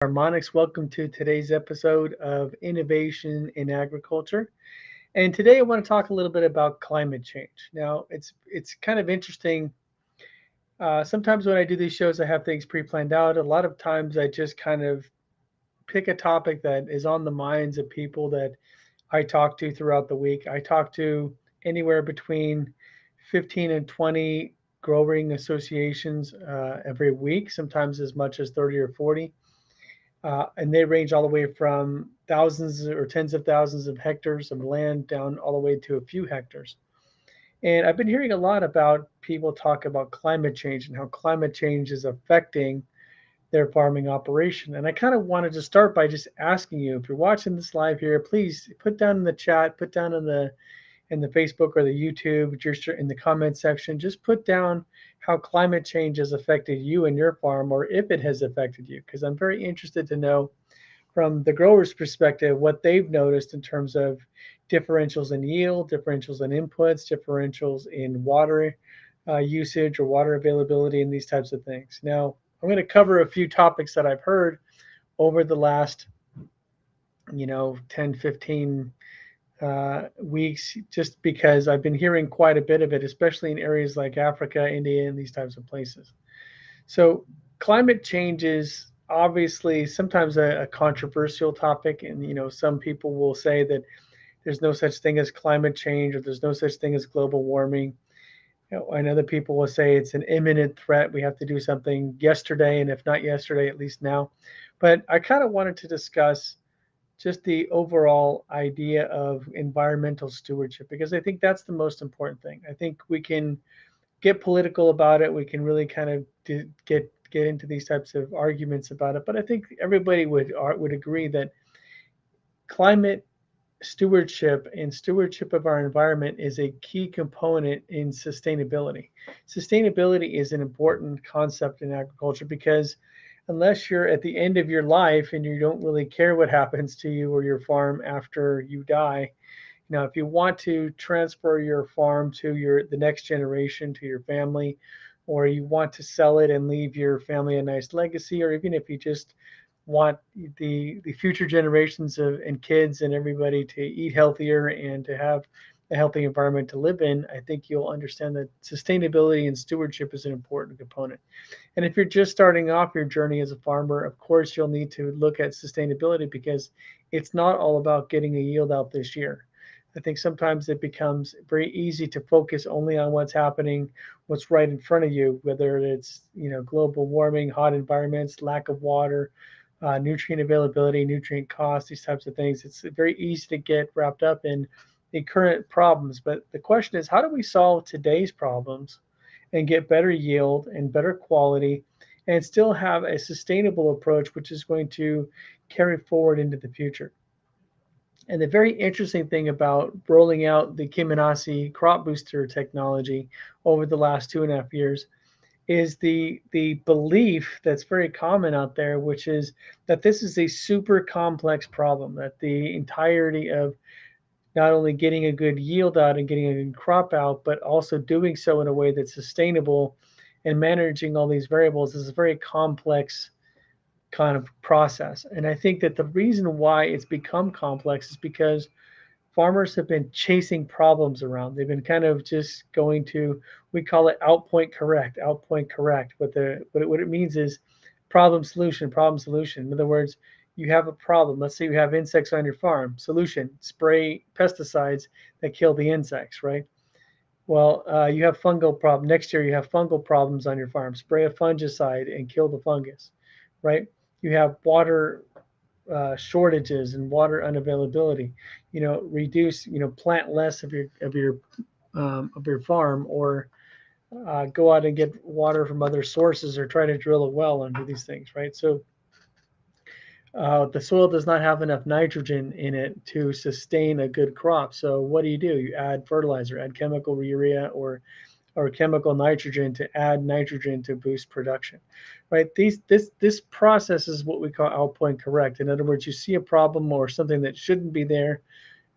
Harmonics. Welcome to today's episode of Innovation in Agriculture. And today I want to talk a little bit about climate change. Now, it's kind of interesting. Sometimes when I do these shows, I have things pre-planned out. A lot of times I just kind of pick a topic that is on the minds of people that I talk to throughout the week. I talk to anywhere between 15 and 20 growing associations every week, sometimes as much as 30 or 40. And they range all the way from thousands or tens of thousands of hectares of land down all the way to a few hectares. And I've been hearing a lot about people talk about climate change and how climate change is affecting their farming operation. And I kind of wanted to start by just asking you, if you're watching this live here, please put down in the chat, put down in the Facebook or the YouTube, just in the comment section, just put down how climate change has affected you and your farm, or if it has affected you, because I'm very interested to know from the grower's perspective what they've noticed in terms of differentials in yield, differentials in inputs, differentials in water usage or water availability, and these types of things. Now, I'm going to cover a few topics that I've heard over the last, 10, 15 weeks, just because I've been hearing quite a bit of it, especially in areas like Africa, India, and these types of places. So, climate change is obviously sometimes a controversial topic, and some people will say that there's no such thing as climate change or there's no such thing as global warming. And other people will say it's an imminent threat. We have to do something yesterday, and if not yesterday, at least now. But I kind of wanted to discuss just the overall idea of environmental stewardship, because I think that's the most important thing. I think we can get political about it. We can really kind of get into these types of arguments about it. But I think everybody would agree that climate stewardship and stewardship of our environment is a key component in sustainability. Sustainability is an important concept in agriculture because unless you're at the end of your life and you don't really care what happens to you or your farm after you die, if you want to transfer your farm to the next generation, to your family, or you want to sell it and leave your family a nice legacy, or even if you just want the future generations and kids and everybody to eat healthier and to have a healthy environment to live in, I think you'll understand that sustainability and stewardship is an important component. And if you're just starting off your journey as a farmer, of course, you'll need to look at sustainability because it's not all about getting a yield out this year. I think sometimes it becomes very easy to focus only on what's happening, what's right in front of you, whether it's global warming, hot environments, lack of water, nutrient availability, nutrient costs, these types of things. It's very easy to get wrapped up in the current problems. But the question is, how do we solve today's problems and get better yield and better quality and still have a sustainable approach, which is going to carry forward into the future? And the very interesting thing about rolling out the Kiminasi crop booster technology over the last 2.5 years is the belief that's very common out there, which is that this is a super complex problem, that the entirety of not only getting a good yield out and getting a good crop out, but also doing so in a way that's sustainable and managing all these variables is a very complex kind of process. And I think that the reason why it's become complex is because farmers have been chasing problems around. They've been kind of just going to, we call it outpoint correct, outpoint correct. What it means is problem solution, problem solution. In other words, you have a problem. Let's say you have insects on your farm. Solution: spray pesticides that kill the insects, right? Well, you have fungal problem. Next year, you have fungal problems on your farm. Spray a fungicide and kill the fungus, right? You have water shortages and water unavailability. Reduce, plant less of your farm, or go out and get water from other sources, or try to drill a well and do these things, right? So the soil does not have enough nitrogen in it to sustain a good crop. So what do? You add fertilizer, add chemical urea or chemical nitrogen to add nitrogen to boost production, right? This process is what we call outpoint correct. In other words, you see a problem or something that shouldn't be there,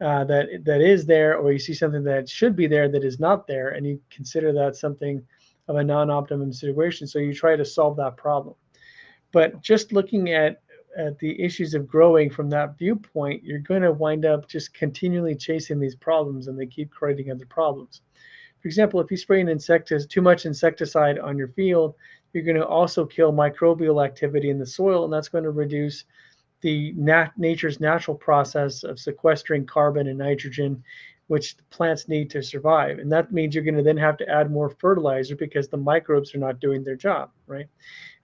that is there, or you see something that should be there that is not there, and you consider that something of a non-optimum situation. So you try to solve that problem. But just looking at at the issues of growing from that viewpoint, you're going to wind up just continually chasing these problems, and they keep creating other problems. For example, if you spray too much insecticide on your field, you're going to also kill microbial activity in the soil, and that's going to reduce the nature's natural process of sequestering carbon and nitrogen, which plants need to survive. And that means you're going to then have to add more fertilizer because the microbes are not doing their job, right?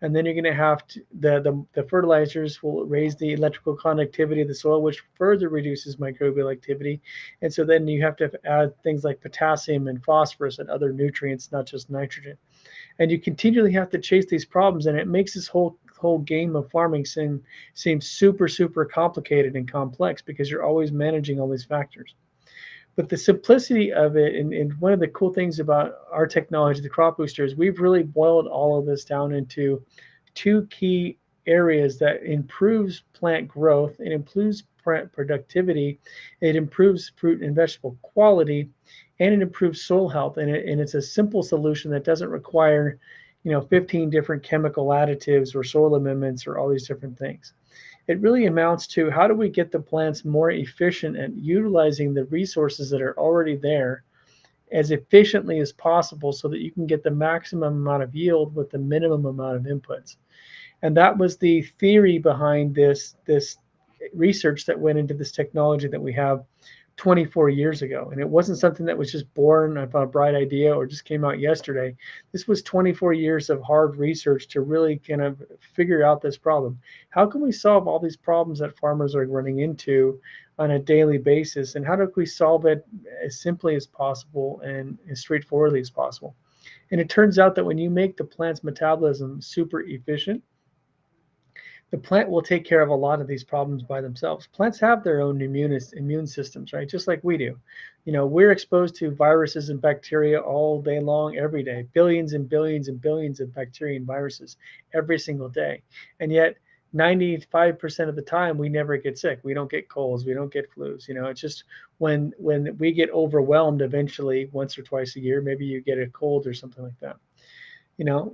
And then you're going to have the fertilizers will raise the electrical conductivity of the soil, which further reduces microbial activity. And so then you have to add things like potassium and phosphorus and other nutrients, not just nitrogen. And you continually have to chase these problems, and it makes this whole game of farming seem super complicated and complex because you're always managing all these factors. But the simplicity of it, and one of the cool things about our technology, the crop booster, is we've really boiled all of this down into two key areas that improves plant growth, it improves plant productivity, it improves fruit and vegetable quality, and it improves soil health. And it's a simple solution that doesn't require 15 different chemical additives or soil amendments or all these different things. It really amounts to how do we get the plants more efficient at utilizing the resources that are already there as efficiently as possible so that you can get the maximum amount of yield with the minimum amount of inputs. And that was the theory behind this research that went into this technology that we have 24 years ago. And it wasn't something that was just born of a bright idea or just came out yesterday. This was 24 years of hard research to really kind of figure out this problem. How can we solve all these problems that farmers are running into on a daily basis? And how do we solve it as simply as possible and as straightforwardly as possible? And it turns out that when you make the plant's metabolism super efficient, the plant will take care of a lot of these problems by themselves. Plants have their own immune systems, right? Just like we do. We're exposed to viruses and bacteria all day long, every day, billions and billions and billions of bacteria and viruses every single day. And yet 95% of the time we never get sick. We don't get colds, we don't get flus. It's just when we get overwhelmed eventually once or twice a year, maybe you get a cold or something like that.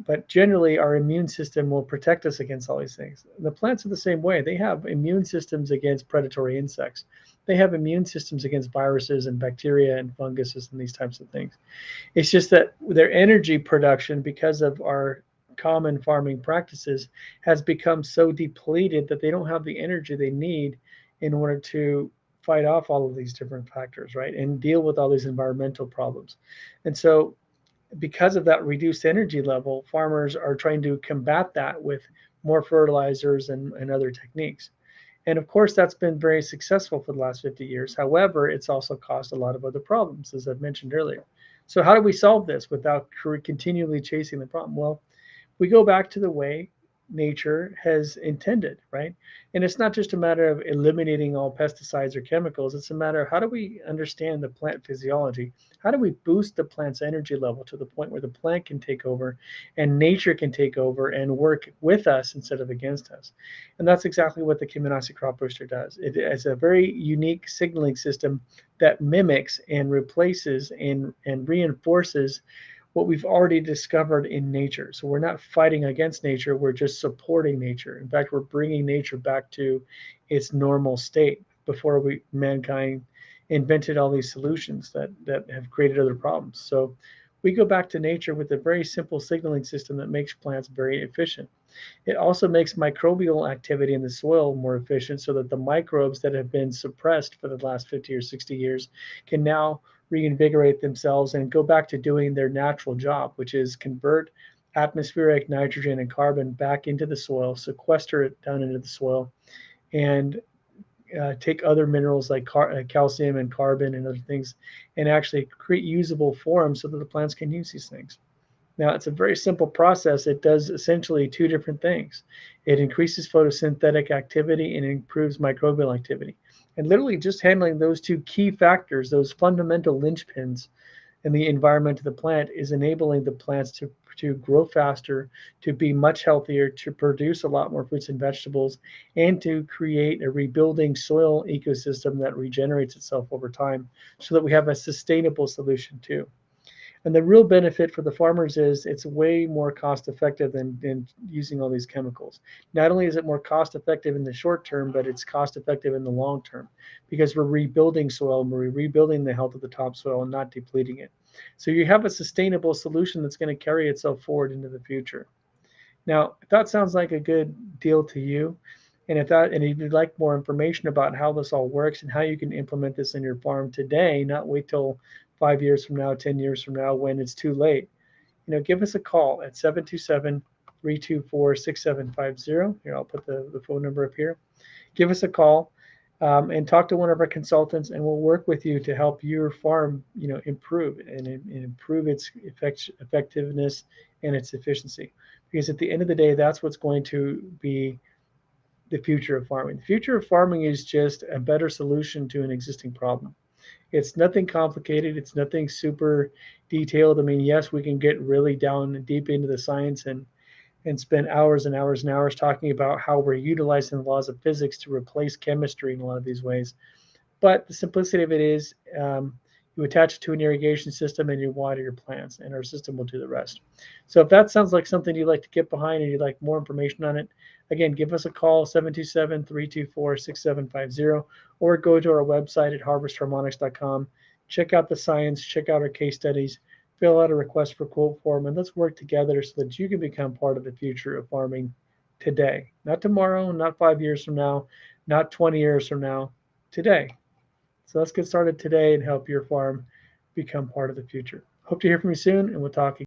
But generally our immune system will protect us against all these things. The plants are the same way. They have immune systems against predatory insects. They have immune systems against viruses and bacteria and funguses and these types of things. It's just that their energy production, because of our common farming practices, has become so depleted that they don't have the energy they need in order to fight off all of these different factors, right? And deal with all these environmental problems. And so because of that reduced energy level, farmers are trying to combat that with more fertilizers and other techniques. And of course, that's been very successful for the last 50 years. However, it's also caused a lot of other problems, as I've mentioned earlier. So how do we solve this without continually chasing the problem? Well, we go back to the way nature has intended, right? And it's not just a matter of eliminating all pesticides or chemicals. It's a matter of how do we understand the plant physiology? How do we boost the plant's energy level to the point where the plant can take over and nature can take over and work with us instead of against us? And that's exactly what the Kiminasi crop booster does. It is a very unique signaling system that mimics and replaces and reinforces what we've already discovered in nature. So we're not fighting against nature, we're just supporting nature. In fact, we're bringing nature back to its normal state before mankind invented all these solutions that have created other problems. So we go back to nature with a very simple signaling system that makes plants very efficient. It also makes microbial activity in the soil more efficient so that the microbes that have been suppressed for the last 50 or 60 years can now reinvigorate themselves and go back to doing their natural job, which is convert atmospheric nitrogen and carbon back into the soil, sequester it down into the soil, and take other minerals like calcium and carbon and other things and actually create usable forms so that the plants can use these things. Now, it's a very simple process. It does essentially two different things. It increases photosynthetic activity and improves microbial activity. And literally just handling those two key factors, those fundamental linchpins in the environment of the plant, is enabling the plants to grow faster, to be much healthier, to produce a lot more fruits and vegetables, and to create a rebuilding soil ecosystem that regenerates itself over time so that we have a sustainable solution too. And the real benefit for the farmers is it's way more cost effective than using all these chemicals. Not only is it more cost effective in the short term, but it's cost effective in the long term because we're rebuilding soil and we're rebuilding the health of the topsoil and not depleting it. So you have a sustainable solution that's going to carry itself forward into the future. Now, if that sounds like a good deal to you, and if you'd like more information about how this all works and how you can implement this in your farm today, not wait till 5 years from now, 10 years from now when it's too late, give us a call at 727-324-6750. Here, I'll put the phone number up here. Give us a call and talk to one of our consultants, and we'll work with you to help your farm, improve and improve its effectiveness and its efficiency. Because at the end of the day, that's what's going to be the future of farming. The future of farming is just a better solution to an existing problem. It's nothing complicated. It's nothing super detailed. I mean, yes, we can get really down and deep into the science and spend hours and hours and hours talking about how we're utilizing the laws of physics to replace chemistry in a lot of these ways. But the simplicity of it is you attach it to an irrigation system and you water your plants, and our system will do the rest. So if that sounds like something you'd like to get behind and you'd like more information on it, again, give us a call, 727-324-6750, or go to our website at harvestharmonics.com. Check out the science, check out our case studies, fill out a request for quote form, and let's work together so that you can become part of the future of farming today. Not tomorrow, not 5 years from now, not 20 years from now, today. So let's get started today and help your farm become part of the future. Hope to hear from you soon, and we'll talk again.